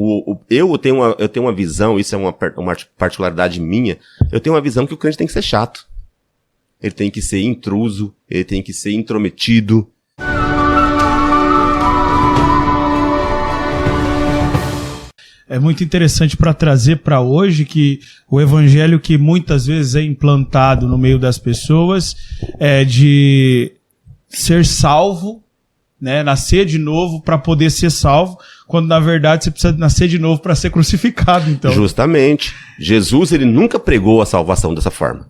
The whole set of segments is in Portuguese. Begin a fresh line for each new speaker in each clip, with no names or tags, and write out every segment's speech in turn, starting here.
Eu tenho uma visão, isso é uma particularidade minha, eu tenho uma visão que o crente tem que ser chato. Ele tem que ser intruso, ele tem que ser intrometido.
É muito interessante para trazer para hoje que o evangelho que muitas vezes é implantado no meio das pessoas é de ser salvo, né, nascer de novo para poder ser salvo, quando na verdade você precisa nascer de novo para ser crucificado, então.
Justamente. Jesus, ele nunca pregou a salvação dessa forma.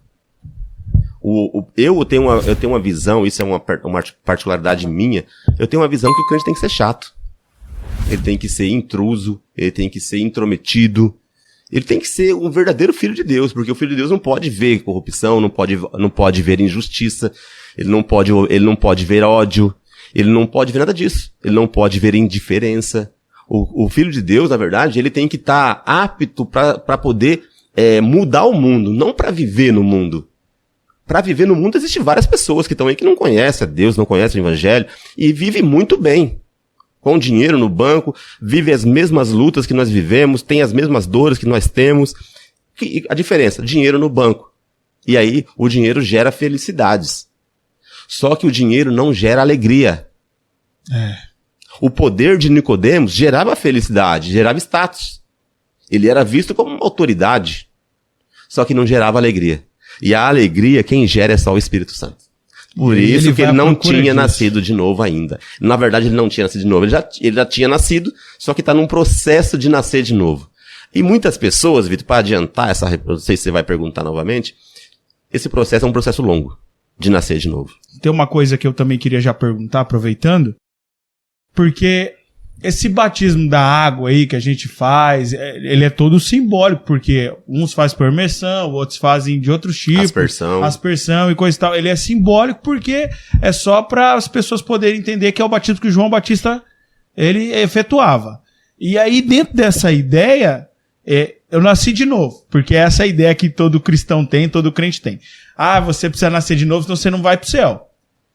Eu tenho uma visão, isso é uma particularidade minha, eu tenho uma visão que o crente tem que ser chato. Ele tem que ser intruso, ele tem que ser intrometido, ele tem que ser um verdadeiro filho de Deus, porque o filho de Deus não pode ver corrupção, não pode ver injustiça, ele não pode ver ódio, ele não pode ver nada disso, ele não pode ver indiferença. O filho de Deus, na verdade, ele tem que estar apto para poder mudar o mundo, não para viver no mundo. Para viver no mundo existem várias pessoas que estão aí que não conhecem a Deus, não conhecem o evangelho e vivem muito bem. Com dinheiro no banco, vive as mesmas lutas que nós vivemos, tem as mesmas dores que nós temos. A diferença? Dinheiro no banco. E aí, o dinheiro gera felicidades. Só que o dinheiro não gera alegria. O poder de Nicodemos gerava felicidade, gerava status. Ele era visto como uma autoridade. Só que não gerava alegria. E a alegria, quem gera é só o Espírito Santo. Por isso que ele não tinha nascido de novo ainda. Na verdade, ele não tinha nascido de novo. Ele já tinha nascido, só que está num processo de nascer de novo. E muitas pessoas, Vitor, para adiantar não sei se você vai perguntar novamente, esse processo é um processo longo de nascer de novo.
Tem uma coisa que eu também queria já perguntar, aproveitando, porque esse batismo da água aí que a gente faz, ele é todo simbólico, porque uns fazem por imersão, outros fazem de outros tipos. Aspersão e coisa e tal. Ele é simbólico porque é só para as pessoas poderem entender que é o batismo que João Batista ele efetuava. E aí, dentro dessa ideia, eu nasci de novo, porque essa é a ideia que todo cristão tem, todo crente tem. Ah, você precisa nascer de novo, senão você não vai pro céu.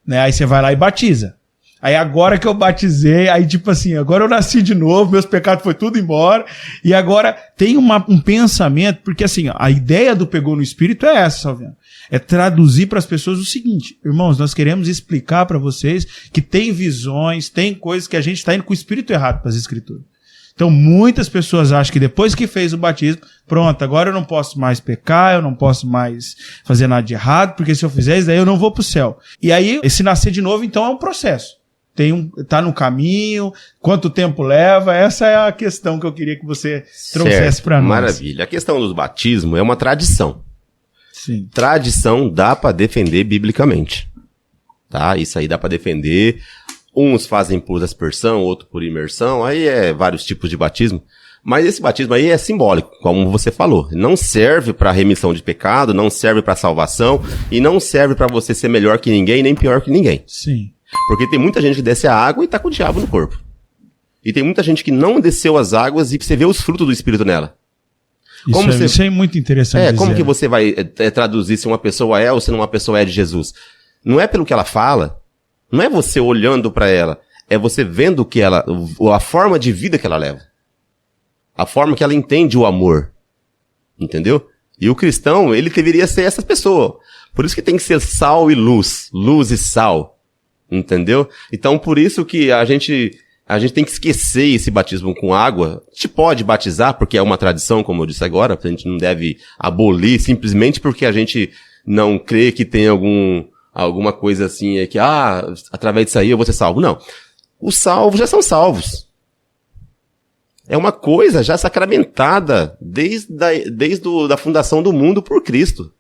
Né? Aí você vai lá e batiza. Aí agora que eu batizei, aí tipo assim, agora eu nasci de novo, meus pecados foi tudo embora, e agora tem um pensamento, porque assim, a ideia do Pegou no Espírito é essa, Salviano, é traduzir para as pessoas o seguinte, irmãos, nós queremos explicar para vocês que tem visões, tem coisas que a gente está indo com o espírito errado para as escrituras. Então muitas pessoas acham que depois que fez o batismo, pronto, agora eu não posso mais pecar, eu não posso mais fazer nada de errado, porque se eu fizer isso daí eu não vou pro céu. E aí, esse nascer de novo, então, é um processo. Tá no caminho, quanto tempo leva, essa é a questão que eu queria que você trouxesse para nós.
Maravilha. A questão do batismo é uma tradição.
Sim.
Tradição dá para defender biblicamente. Tá? Isso aí dá para defender. Uns fazem por aspersão, outro por imersão, aí vários tipos de batismo. Mas esse batismo aí é simbólico, como você falou. Não serve para remissão de pecado, não serve para salvação e não serve para você ser melhor que ninguém, nem pior que ninguém.
Sim.
Porque tem muita gente que desce a água e tá com o diabo no corpo. E tem muita gente que não desceu as águas e você vê os frutos do Espírito nela.
Isso é muito interessante.
Como que você vai traduzir se uma pessoa é ou se uma pessoa é de Jesus? Não é pelo que ela fala, não é você olhando para ela, é você vendo que a forma de vida que ela leva. A forma que ela entende o amor. Entendeu? E o cristão, ele deveria ser essa pessoa. Por isso que tem que ser sal e luz. Luz e sal. Entendeu? Então, por isso que a gente tem que esquecer esse batismo com água. A gente pode batizar, porque é uma tradição, como eu disse agora, a gente não deve abolir simplesmente porque a gente não crê que tem alguma coisa assim, que, através disso aí eu vou ser salvo. Não. Os salvos já são salvos. É uma coisa já sacramentada desde a fundação do mundo por Cristo.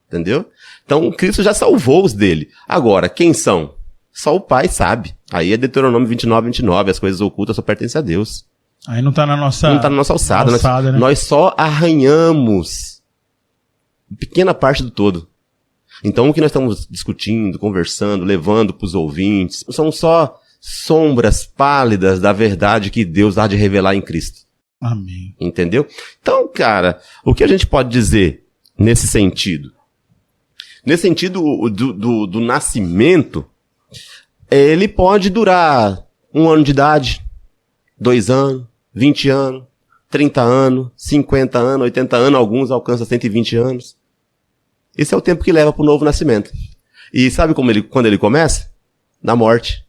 Entendeu? Então, Cristo já salvou os dele. Agora, quem são? Só o Pai sabe. Aí é Deuteronômio 29, as coisas ocultas só pertencem a Deus.
Aí não tá na nossa
alçada.
Né?
Nós só arranhamos pequena parte do todo. Então, o que nós estamos discutindo, conversando, levando para os ouvintes, são só sombras pálidas da verdade que Deus há de revelar em Cristo.
Amém.
Entendeu? Então, cara, o que a gente pode dizer nesse sentido? Nesse sentido do nascimento, ele pode durar 1 ano de idade, 2 anos, 20 anos, 30 anos, 50 anos, 80 anos, alguns alcançam 120 anos. Esse é o tempo que leva para o novo nascimento. E sabe quando ele começa? Na morte.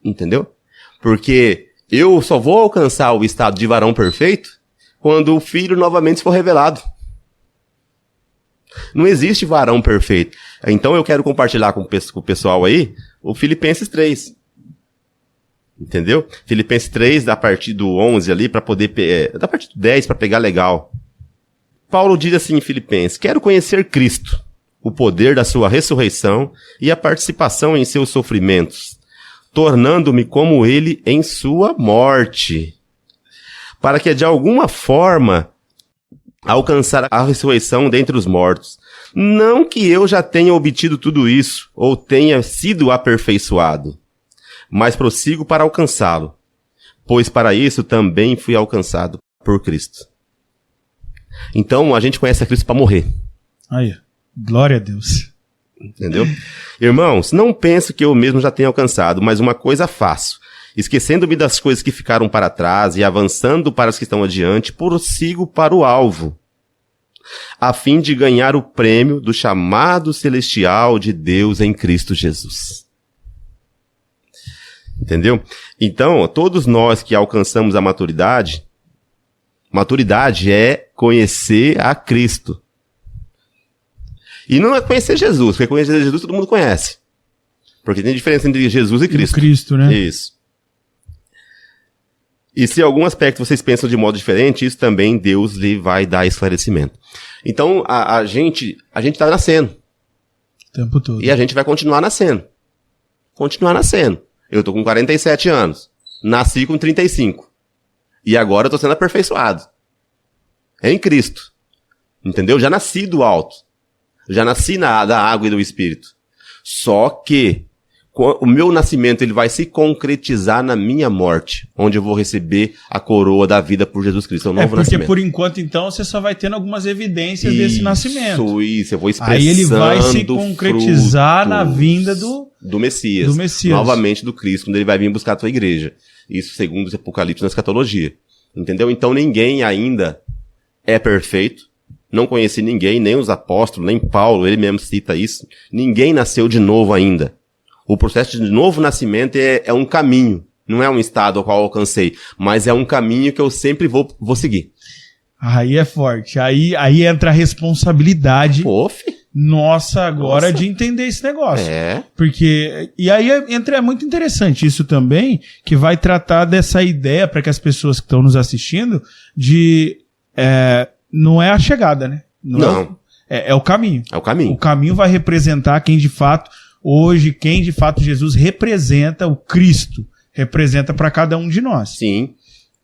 Entendeu? Porque eu só vou alcançar o estado de varão perfeito quando o Filho novamente for revelado. Não existe varão perfeito. Então eu quero compartilhar com o pessoal aí o Filipenses 3. Entendeu? Filipenses 3, da partir do 11 ali, para poder... da partir do 10, para pegar legal. Paulo diz assim em Filipenses: quero conhecer Cristo, o poder da sua ressurreição e a participação em seus sofrimentos, tornando-me como ele em sua morte, para que de alguma forma alcançar a ressurreição dentre os mortos. Não que eu já tenha obtido tudo isso, ou tenha sido aperfeiçoado, mas prossigo para alcançá-lo, pois para isso também fui alcançado por Cristo. Então a gente conhece a Cristo para morrer.
Aí, glória a Deus.
Entendeu? Irmãos, não penso que eu mesmo já tenha alcançado, mas uma coisa faço. Esquecendo-me das coisas que ficaram para trás e avançando para as que estão adiante, prossigo para o alvo, a fim de ganhar o prêmio do chamado celestial de Deus em Cristo Jesus. Entendeu? Então, todos nós que alcançamos a maturidade é conhecer a Cristo. E não é conhecer Jesus, porque conhecer Jesus todo mundo conhece. Porque tem diferença entre Jesus e Cristo.
Cristo, né?
Isso. E se em algum aspecto vocês pensam de modo diferente, isso também Deus lhe vai dar esclarecimento. Então, a gente tá nascendo.
O tempo todo.
E a gente vai continuar nascendo. Continuar nascendo. Eu tô com 47 anos. Nasci com 35. E agora eu tô sendo aperfeiçoado. É em Cristo. Entendeu? Já nasci do alto. Já nasci da água e do Espírito. Só que o meu nascimento ele vai se concretizar na minha morte, onde eu vou receber a coroa da vida por Jesus Cristo. É o novo nascimento.
Por enquanto, então, você só vai tendo algumas evidências desse nascimento.
Isso, eu vou expressando.
Aí ele vai se concretizar na vinda do Messias.
Do Messias. Novamente do Cristo, quando ele vai vir buscar a tua igreja. Isso segundo o Apocalipse na escatologia. Entendeu? Então ninguém ainda é perfeito. Não conheci ninguém, nem os apóstolos, nem Paulo, ele mesmo cita isso. Ninguém nasceu de novo ainda. O processo de novo nascimento é um caminho. Não é um estado ao qual eu alcancei, mas é um caminho que eu sempre vou seguir.
Aí é forte. Aí entra a responsabilidade nossa agora de entender esse negócio.
É.
Porque, e aí é muito interessante isso também, que vai tratar dessa ideia para que as pessoas que estão nos assistindo não é a chegada, né?
Não.
É o caminho.
É o caminho.
O caminho vai representar quem de fato Jesus representa, o Cristo representa para cada um de nós.
Sim.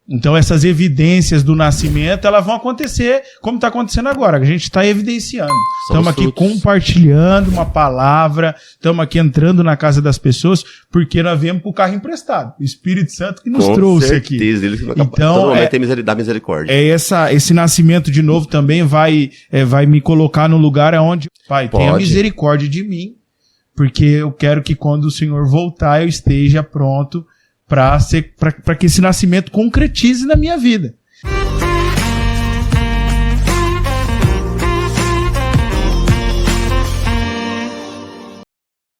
Então essas evidências do nascimento, elas vão acontecer como está acontecendo agora. A gente está evidenciando. Estamos aqui compartilhando uma palavra, estamos aqui entrando na casa das pessoas, porque nós viemos com o carro emprestado. O Espírito Santo que nos trouxe aqui.
Ele
então,
dá misericórdia.
Esse nascimento de novo também vai me colocar no lugar onde, Pai, tenha misericórdia de mim, porque eu quero que quando o Senhor voltar eu esteja pronto para que esse nascimento concretize na minha vida.